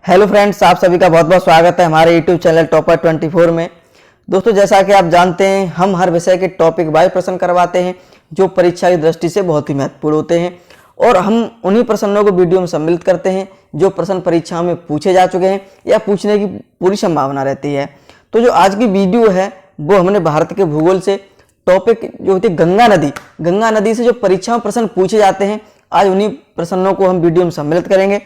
Hello friends, आप सभी का बहुत बहुत स्वागत है हमारे यूट्यूब चैनल टॉपर 24 में। दोस्तों, जैसा कि आप जानते हैं, हम हर विषय के टॉपिक वाइज प्रश्न करवाते हैं जो परीक्षा की दृष्टि से बहुत ही महत्वपूर्ण होते हैं और हम उन्हीं प्रश्नों को वीडियो में सम्मिलित करते हैं जो प्रश्न परीक्षा में पूछे जा चुके हैं या पूछने की पूरी संभावना रहती है। तो जो आज की वीडियो है वो हमने भारत के भूगोल से टॉपिक जो होती है गंगा नदी से जो परीक्षा में प्रश्न पूछे जाते हैं, आज उन्हीं प्रश्नों को हम वीडियो में सम्मिलित करेंगे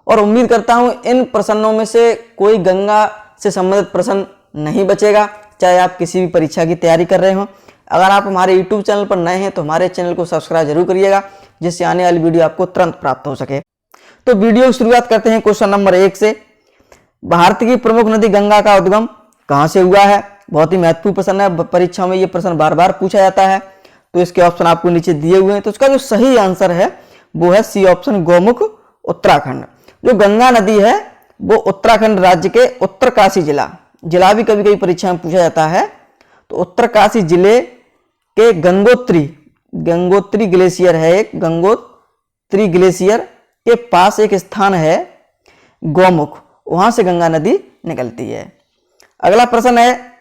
और उम्मीद करता हूं इन प्रश्नों में से कोई गंगा से संबंधित प्रश्न नहीं बचेगा, चाहे आप किसी भी परीक्षा की तैयारी कर रहे हो। अगर आप हमारे यूट्यूब चैनल पर नए हैं तो हमारे चैनल को सब्सक्राइब जरूर करिएगा, जिससे आने वाली वीडियो आपको तुरंत प्राप्त हो सके। तो वीडियो की शुरुआत करते हैं क्वेश्चन नंबर 1 से। भारत की प्रमुख नदी गंगा का उद्गम कहाँ से हुआ है? बहुत ही महत्वपूर्ण प्रश्न है, परीक्षा में ये प्रश्न बार बार पूछा जाता है। तो इसके ऑप्शन आपको नीचे दिए हुए हैं। तो इसका जो सही आंसर है वो है सी ऑप्शन, गौमुख, उत्तराखंड। जो गंगा नदी है वो उत्तराखंड राज्य के उत्तरकाशी जिला भी कभी कभी परीक्षा में पूछा जाता है। तो उत्तरकाशी जिले के गंगोत्री ग्लेशियर है, एक गंगोत्री ग्लेशियर के पास एक स्थान है गौमुख, वहां से गंगा नदी निकलती है। अगला प्रश्न है,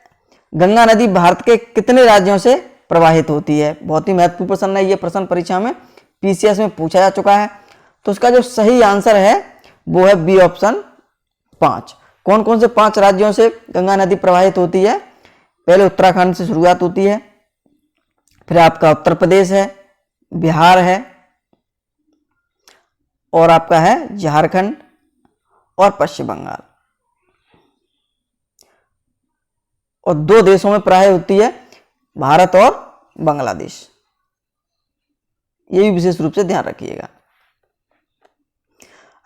गंगा नदी भारत के कितने राज्यों से प्रवाहित होती है? बहुत ही महत्वपूर्ण प्रश्न है, यह प्रश्न परीक्षा में पीसीएस में पूछा जा चुका है। तो इसका जो सही आंसर है वो है बी ऑप्शन, 5। कौन कौन से 5 राज्यों से गंगा नदी प्रवाहित होती है? पहले उत्तराखंड से शुरुआत होती है, फिर आपका उत्तर प्रदेश है, बिहार है और आपका है झारखंड और पश्चिम बंगाल। और 2 देशों में प्रवाहित होती है, भारत और बांग्लादेश। ये भी विशेष रूप से ध्यान रखिएगा।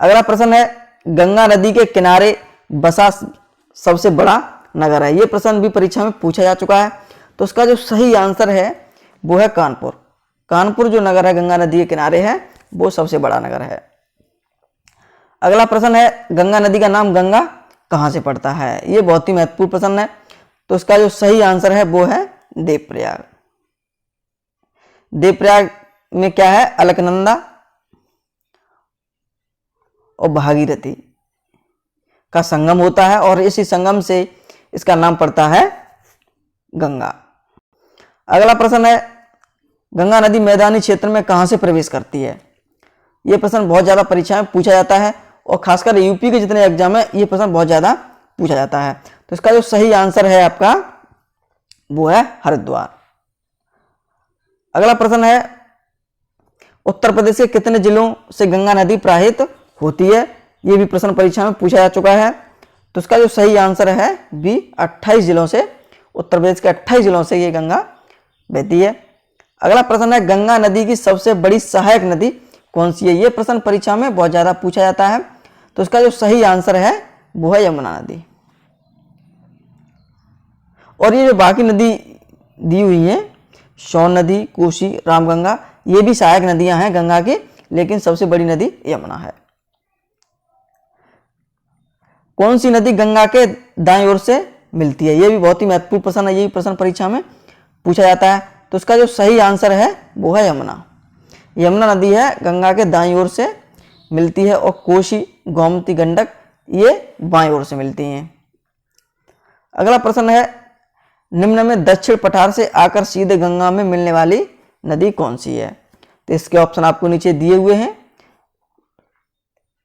अगला प्रश्न है, गंगा नदी के किनारे बसा सबसे बड़ा नगर है। यह प्रश्न भी परीक्षा में पूछा जा चुका है। तो उसका जो सही आंसर है वो है कानपुर। कानपुर जो नगर है गंगा नदी के किनारे है वो सबसे बड़ा नगर है। अगला प्रश्न है, गंगा नदी का नाम गंगा कहां से पड़ता है? यह बहुत ही महत्वपूर्ण प्रश्न है। तो उसका जो सही आंसर है वो है देवप्रयाग। देवप्रयाग में क्या है? अलकनंदा और भागीरथी का संगम होता है और इसी संगम से इसका नाम पड़ता है गंगा। अगला प्रश्न है, गंगा नदी मैदानी क्षेत्र में कहां से प्रवेश करती है? यह प्रश्न बहुत ज्यादा परीक्षा में पूछा जाता है और खासकर यूपी के जितने एग्जाम है यह प्रश्न बहुत ज्यादा पूछा जाता है। तो इसका जो सही आंसर है आपका वो है हरिद्वार। अगला प्रश्न है, उत्तर प्रदेश के कितने जिलों से गंगा नदी प्रवाहित होती है? यह भी प्रश्न परीक्षा में पूछा जा चुका है। तो इसका जो सही आंसर है बी, 28 जिलों से, उत्तर प्रदेश के 28 जिलों से ये गंगा बहती है। अगला प्रश्न है, गंगा नदी की सबसे बड़ी सहायक नदी कौन सी है? यह प्रश्न परीक्षा में बहुत ज्यादा पूछा जाता है। तो इसका जो सही आंसर है वो है यमुना नदी। और ये जो बाकी नदी दी हुई है, सोन नदी, कोसी, रामगंगा, ये भी सहायक नदियां हैं गंगा की, लेकिन सबसे बड़ी नदी यमुना है। कौन सी नदी गंगा के दाईं ओर से मिलती है? यह भी बहुत ही महत्वपूर्ण प्रश्न है, यही प्रश्न परीक्षा में पूछा जाता है। तो इसका जो सही आंसर है वो है यमुना। यमुना नदी है गंगा के दाईं ओर से मिलती है और कोसी, गोमती, गंडक ये बाईं ओर से मिलती हैं। अगला प्रश्न है, निम्न में दक्षिण पठार से आकर सीधे गंगा में मिलने वाली नदी कौन सी है? तो इसके ऑप्शन आपको नीचे दिए हुए हैं।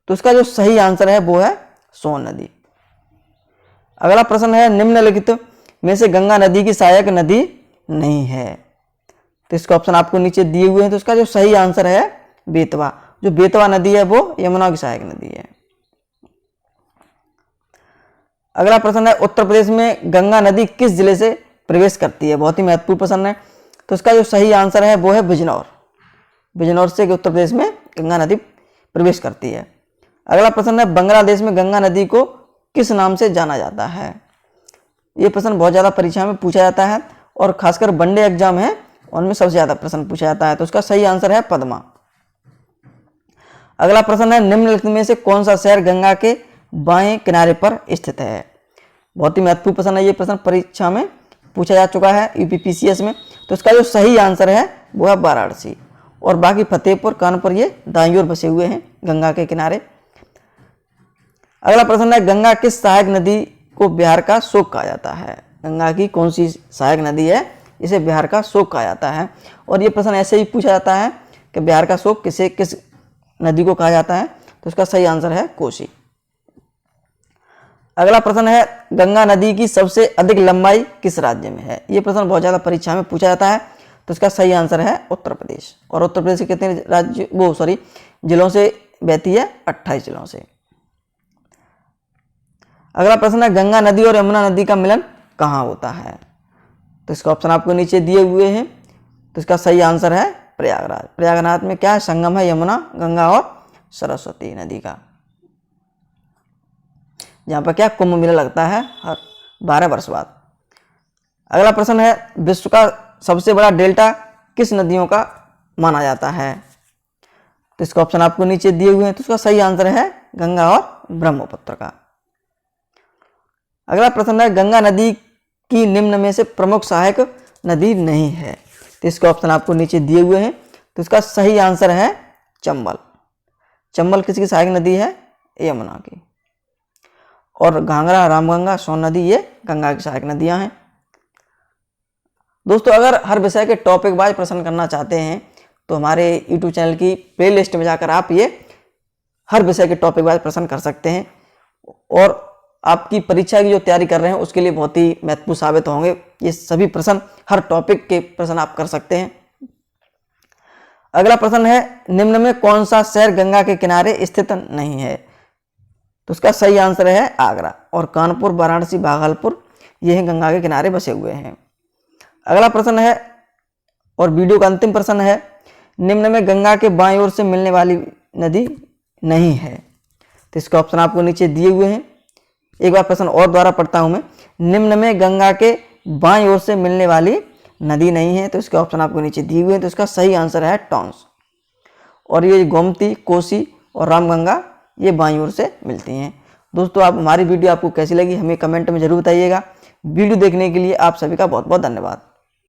तो इसका जो सही आंसर है वो है सोन नदी। अगला प्रश्न है, निम्नलिखित में से गंगा नदी की सहायक नदी नहीं है। तो इसका ऑप्शन आपको नीचे दिए हुए हैं। तो इसका जो सही आंसर है बेतवा। जो बेतवा नदी है वो यमुना की सहायक नदी है। अगला प्रश्न है, उत्तर प्रदेश में गंगा नदी किस जिले से प्रवेश करती है? बहुत ही महत्वपूर्ण प्रश्न है। तो इसका जो सही आंसर है वो है बिजनौर। बिजनौर से उत्तर प्रदेश में गंगा नदी प्रवेश करती है। अगला प्रश्न है, बांग्लादेश में गंगा नदी को किस नाम से जाना जाता है? यह प्रश्न बहुत ज्यादा परीक्षा में पूछा जाता है और खासकर वनडे एग्जाम है उनमें सबसे ज्यादा प्रश्न पूछा जाता है। तो उसका सही आंसर है पद्मा। अगला प्रश्न है, निम्नलिखित में से कौन सा शहर गंगा के बाएं किनारे पर स्थित है? बहुत ही महत्वपूर्ण प्रश्न है, यह प्रश्न परीक्षा में पूछा जा चुका है यूपीपीसीएस में। तो इसका जो सही आंसर है वो है वाराणसी और बाकी फतेहपुर, कानपुर ये दाईं ओर बसे हुए हैं गंगा के किनारे। अगला प्रश्न है, गंगा किस सहायक नदी को बिहार का शोक कहा जाता है? गंगा की कौन सी सहायक नदी है, इसे बिहार का शोक कहा जाता है? और ये प्रश्न ऐसे ही पूछा जाता है कि बिहार का शोक किस नदी को कहा जाता है, तो इसका सही आंसर है कोसी। अगला प्रश्न है, गंगा नदी की सबसे अधिक लंबाई किस राज्य में है? ये प्रश्न बहुत ज़्यादा परीक्षा में पूछा जाता है, तो इसका सही आंसर है उत्तर प्रदेश। और उत्तर प्रदेश के कितने जिलों से बहती है? 28 जिलों से। अगला प्रश्न है, गंगा नदी और यमुना नदी का मिलन कहाँ होता है? तो इसका ऑप्शन आपको नीचे दिए हुए हैं, तो इसका सही आंसर है प्रयागराज। प्रयागराज में क्या है? संगम है यमुना, गंगा और सरस्वती नदी का, जहाँ पर क्या कुंभ मेला लगता है हर 12 वर्ष बाद। अगला प्रश्न है, विश्व का सबसे बड़ा डेल्टा किस नदियों का माना जाता है? तो इसका ऑप्शन आपको नीचे दिए हुए हैं, तो इसका सही आंसर है गंगा और ब्रह्मपुत्र का। अगला प्रश्न है, गंगा नदी की निम्न में से प्रमुख सहायक नदी नहीं है? तो इसका ऑप्शन आपको नीचे दिए हुए हैं, तो इसका सही आंसर है चंबल। चंबल किसकी सहायक नदी है? यमुना की। और घाघरा, रामगंगा, सोन नदी ये गंगा की सहायक नदियां हैं। दोस्तों, अगर हर विषय के टॉपिक वाइज प्रश्न करना चाहते हैं तो हमारे यूट्यूब चैनल की प्लेलिस्ट में जाकर आप ये हर विषय के टॉपिक वाइज प्रश्न कर सकते हैं, और आपकी परीक्षा की जो तैयारी कर रहे हैं उसके लिए बहुत ही महत्वपूर्ण साबित होंगे। ये सभी प्रश्न, हर टॉपिक के प्रश्न आप कर सकते हैं। अगला प्रश्न है, निम्न में कौन सा शहर गंगा के किनारे स्थित नहीं है? तो उसका सही आंसर है आगरा। और कानपुर, वाराणसी, भागलपुर ये हैं गंगा के किनारे बसे हुए हैं। अगला प्रश्न है, और वीडियो का अंतिम प्रश्न है, निम्न में गंगा के बाईं ओर से मिलने वाली नदी नहीं है? तो इसका ऑप्शन आपको नीचे दिए हुए हैं। एक बार प्रश्न और द्वारा पढ़ता हूं मैं, निम्न में गंगा के बाईं ओर से मिलने वाली नदी नहीं है? तो इसके ऑप्शन आपको नीचे दिए हुए हैं, तो इसका सही आंसर है टॉन्स। और ये गोमती, कोसी और रामगंगा ये बाईं ओर से मिलती हैं। दोस्तों, आप हमारी वीडियो आपको कैसी लगी हमें कमेंट में जरूर बताइएगा। वीडियो देखने के लिए आप सभी का बहुत बहुत धन्यवाद।